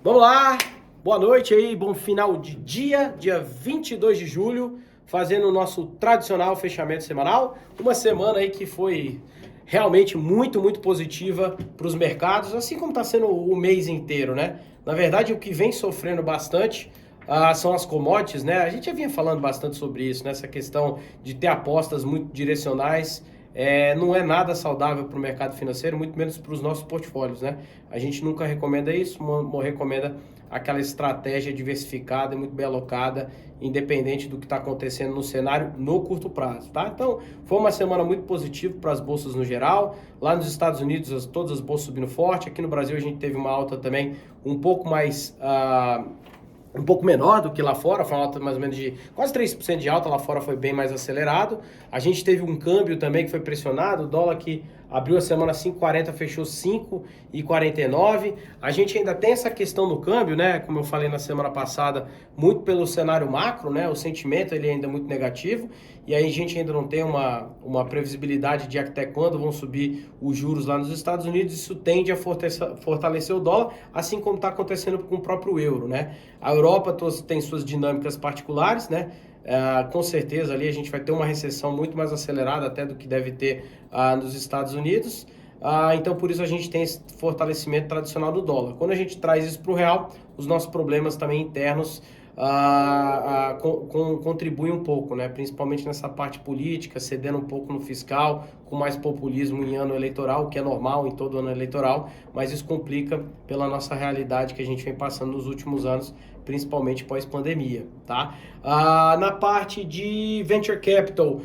Vamos lá, boa noite aí, bom final de dia 22 de julho, fazendo o nosso tradicional fechamento semanal. Uma semana aí que foi realmente muito positiva para os mercados, assim como está sendo o mês inteiro, né? Na verdade, o que vem sofrendo bastante são as commodities, né? A gente já vinha falando bastante sobre isso, né? Essa questão de ter apostas muito direcionais. Não é nada saudável para o mercado financeiro, muito menos para os nossos portfólios, né? A gente nunca recomenda isso, recomenda aquela estratégia diversificada e muito bem alocada, independente do que está acontecendo no cenário no curto prazo, tá? Então, foi uma semana muito positiva para as bolsas no geral. Lá nos Estados Unidos, todas as bolsas subindo forte. Aqui no Brasil, a gente teve uma alta também um pouco mais... um pouco menor do que lá fora, foi uma alta mais ou menos de quase 3% de alta, lá fora foi bem mais acelerado. A gente teve um câmbio também que foi pressionado, o dólar que abriu a semana 5,40, fechou 5,49. A gente ainda tem essa questão do câmbio, né, como eu falei na semana passada, muito pelo cenário macro, né, o sentimento ele ainda é muito negativo, e aí a gente ainda não tem uma previsibilidade de até quando vão subir os juros lá nos Estados Unidos. Isso tende a fortalecer o dólar, assim como está acontecendo com o próprio euro, né. A Europa tem suas dinâmicas particulares, né? Com certeza ali a gente vai ter uma recessão muito mais acelerada até do que deve ter nos Estados Unidos. Então por isso a gente tem esse fortalecimento tradicional do dólar. Quando a gente traz isso para o real, os nossos problemas também internos contribuem um pouco, né? Principalmente nessa parte política, cedendo um pouco no fiscal, com mais populismo em ano eleitoral, o que é normal em todo ano eleitoral, mas isso complica pela nossa realidade que a gente vem passando nos últimos anos, principalmente pós-pandemia, tá? Na parte de Venture Capital,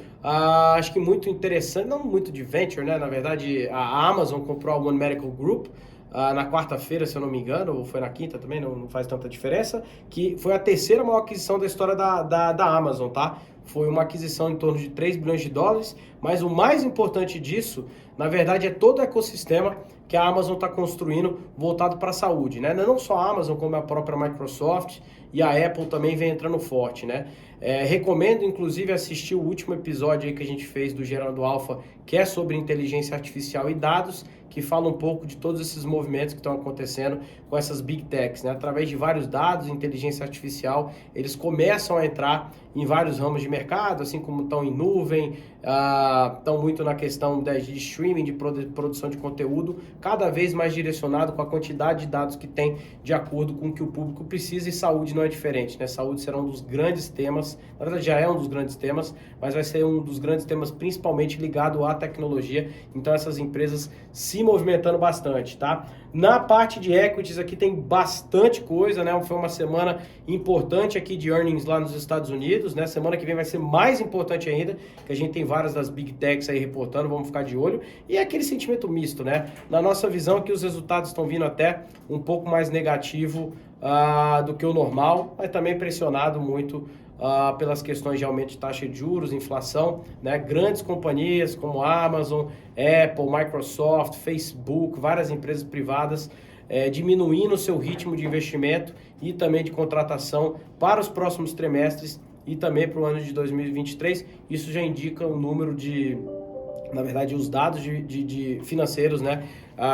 acho que muito interessante, não muito de Venture, né? Na verdade, a Amazon comprou a One Medical Group, na quarta-feira, se eu não me engano, ou foi na quinta também, não faz tanta diferença, que foi a terceira maior aquisição da história da Amazon, tá? Foi uma aquisição em torno de 3 bilhões de dólares, mas o mais importante disso, na verdade, é todo o ecossistema que a Amazon está construindo voltado para a saúde, né? Não só a Amazon, como a própria Microsoft e a Apple também vem entrando forte, né? Recomendo, inclusive, assistir o último episódio aí que a gente fez do Gerando Alfa, que é sobre inteligência artificial e dados, que fala um pouco de todos esses movimentos que estão acontecendo com essas Big Techs, né? Através de vários dados, inteligência artificial, eles começam a entrar em vários ramos de mercado, assim como estão em nuvem, estão muito na questão de streaming, de produção de conteúdo, cada vez mais direcionado com a quantidade de dados que tem de acordo com o que o público precisa, e saúde não é diferente, né? Saúde será um dos grandes temas, na verdade já é um dos grandes temas, mas vai ser um dos grandes temas principalmente ligado à tecnologia, então essas empresas se movimentando bastante, tá? Na parte de equities aqui tem bastante coisa, né? Foi uma semana importante aqui de earnings lá nos Estados Unidos, né? Semana que vem vai ser mais importante ainda, que a gente tem várias das Big Techs aí reportando, vamos ficar de olho. E é aquele sentimento misto, né? Na nossa visão aqui os resultados estão vindo até um pouco mais negativo do que o normal, mas também pressionado muito pelas questões de aumento de taxa de juros, inflação, né? Grandes companhias como Amazon, Apple, Microsoft, Facebook, várias empresas privadas diminuindo o seu ritmo de investimento e também de contratação para os próximos trimestres e também para o ano de 2023. Isso já indica o número na verdade, os dados de financeiros, né,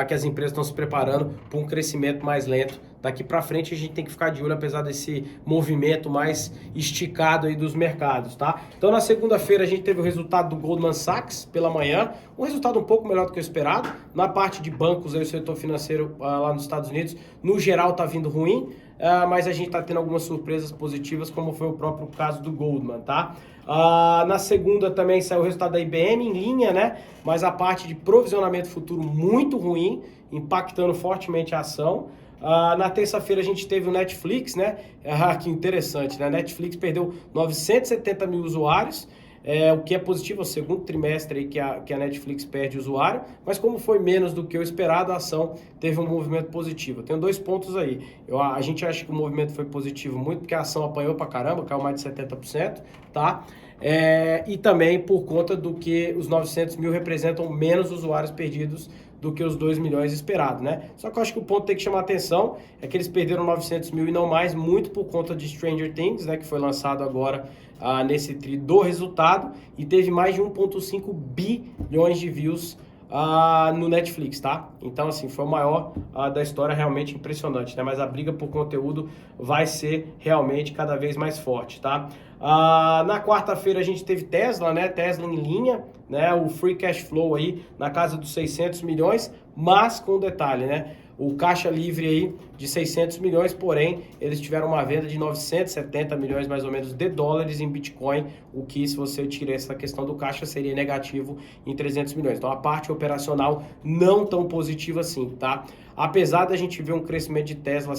que as empresas estão se preparando para um crescimento mais lento. Daqui para frente a gente tem que ficar de olho, apesar desse movimento mais esticado aí dos mercados, tá? Então na segunda-feira a gente teve o resultado do Goldman Sachs pela manhã, um resultado um pouco melhor do que o esperado. Na parte de bancos, aí, o setor financeiro lá nos Estados Unidos, no geral tá vindo ruim, mas a gente tá tendo algumas surpresas positivas, como foi o próprio caso do Goldman, tá? Na segunda também saiu o resultado da IBM em linha, né? Mas a parte de provisionamento futuro muito ruim, impactando fortemente a ação. Na terça-feira a gente teve o Netflix, né? Que interessante, né? A Netflix perdeu 970 mil usuários, o que é positivo, é o segundo trimestre aí que a Netflix perde usuário, mas como foi menos do que o esperado, a ação teve um movimento positivo. Tem 2 pontos aí. A gente acha que o movimento foi positivo muito porque a ação apanhou pra caramba, caiu mais de 70%, tá? E também por conta do que os 900 mil representam menos usuários perdidos do que os 2 milhões esperados, né? Só que eu acho que o ponto que tem que chamar atenção é que eles perderam 900 mil e não mais, muito por conta de Stranger Things, né? Que foi lançado agora nesse tri do resultado e teve mais de 1,5 bilhões de views no Netflix, tá? Então, assim, foi o maior da história, realmente impressionante, né? Mas a briga por conteúdo vai ser realmente cada vez mais forte, tá? Na quarta-feira a gente teve Tesla, né? Tesla em linha, né? O free cash flow aí na casa dos 600 milhões, mas com um detalhe, né? O caixa livre aí de 600 milhões, porém, eles tiveram uma venda de 970 milhões mais ou menos de dólares em Bitcoin, o que, se você tirar essa questão do caixa, seria negativo em 300 milhões. Então, a parte operacional não tão positiva assim, tá? Apesar da gente ver um crescimento de Tesla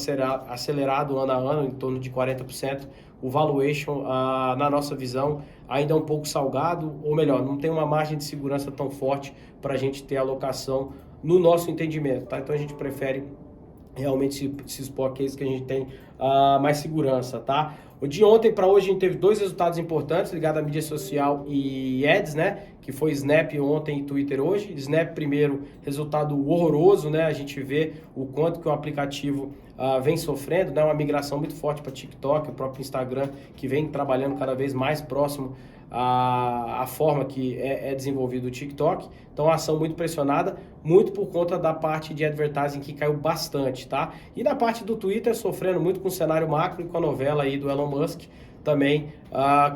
acelerado ano a ano, em torno de 40%, o valuation, na nossa visão, ainda é um pouco salgado, ou melhor, não tem uma margem de segurança tão forte para a gente ter alocação no nosso entendimento, tá? Então a gente prefere realmente se expor a cases que a gente tem mais segurança, tá? O de ontem para hoje a gente teve dois resultados importantes ligados à mídia social e ads, né? Que foi Snap ontem e Twitter hoje. Snap primeiro, resultado horroroso, né? A gente vê o quanto que o aplicativo vem sofrendo, né? Uma migração muito forte para TikTok, o próprio Instagram, que vem trabalhando cada vez mais próximo a forma que é desenvolvido o TikTok. Então, a ação muito pressionada, muito por conta da parte de advertising que caiu bastante, tá? E na parte do Twitter, sofrendo muito com o cenário macro e com a novela aí do Elon Musk, também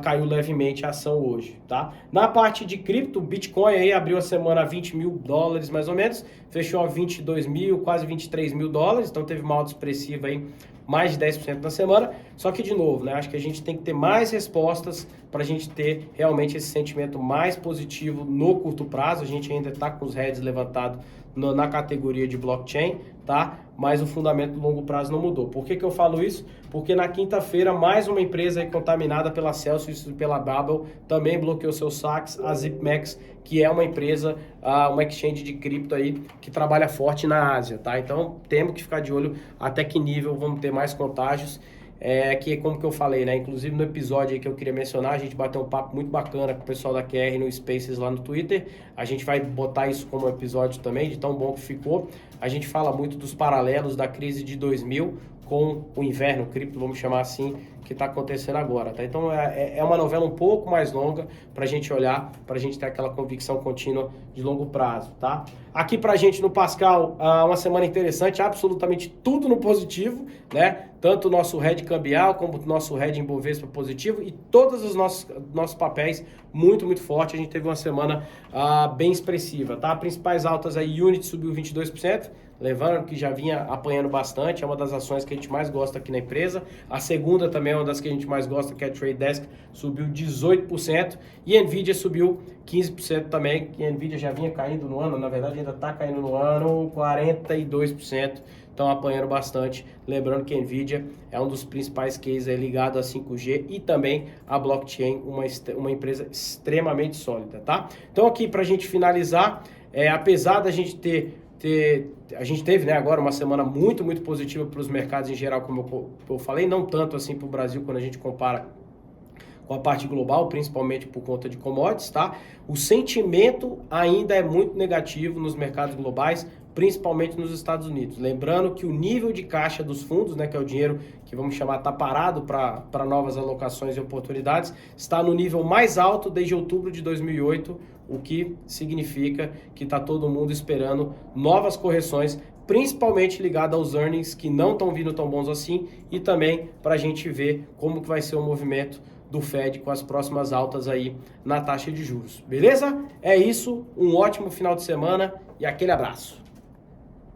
caiu levemente a ação hoje, tá? Na parte de cripto, Bitcoin aí abriu a semana a 20 mil dólares mais ou menos, fechou a 22 mil, quase 23 mil dólares, então teve uma alta expressiva aí, mais de 10% na semana, só que de novo, né, acho que a gente tem que ter mais respostas para a gente ter realmente esse sentimento mais positivo no curto prazo. A gente ainda está com os heads levantados na categoria de blockchain, tá? Mas o fundamento do longo prazo não mudou. Por que que eu falo isso? Porque na quinta-feira, mais uma empresa aí contaminada pela Celsius e pela Babel também bloqueou seus saques, a ZipMax, que é uma empresa, uma exchange de cripto aí que trabalha forte na Ásia, tá? Então, temos que ficar de olho até que nível vamos ter mais contágios. Que como que eu falei, né? Inclusive no episódio aí que eu queria mencionar, a gente bateu um papo muito bacana com o pessoal da QR no Spaces lá no Twitter. A gente vai botar isso como episódio também, de tão bom que ficou. A gente fala muito dos paralelos da crise de 2000 com o inverno cripto, vamos chamar assim, que está acontecendo agora, tá? Então é uma novela um pouco mais longa para a gente olhar, para a gente ter aquela convicção contínua de longo prazo, tá? Aqui para a gente no Pascal, uma semana interessante, absolutamente tudo no positivo, né? Tanto o nosso hedge cambial como o nosso hedge em Bovespa positivo e todos os nossos papéis muito, muito forte. A gente teve uma semana bem expressiva, tá? Principais altas aí, Unity subiu 22%, levando que já vinha apanhando bastante, é uma das ações que a gente mais gosta aqui na empresa. A segunda também é uma das que a gente mais gosta, que é a Trade Desk, subiu 18%, e a Nvidia subiu 15% também, que a Nvidia já vinha caindo no ano, na verdade ainda está caindo no ano, 42%, estão apanhando bastante. Lembrando que a Nvidia é um dos principais cases ligado a 5G e também a blockchain, uma empresa extremamente sólida, tá? Então aqui para a gente finalizar, apesar da gente a gente teve, né, agora uma semana muito, muito positiva para os mercados em geral, como eu falei, não tanto assim para o Brasil quando a gente compara com a parte global, principalmente por conta de commodities, tá? O sentimento ainda é muito negativo nos mercados globais, principalmente nos Estados Unidos. Lembrando que o nível de caixa dos fundos, né, que é o dinheiro que vamos chamar está parado para novas alocações e oportunidades, está no nível mais alto desde outubro de 2008, o que significa que está todo mundo esperando novas correções, principalmente ligado aos earnings que não estão vindo tão bons assim, e também para a gente ver como que vai ser o movimento do Fed com as próximas altas aí na taxa de juros. Beleza? É isso, um ótimo final de semana e aquele abraço.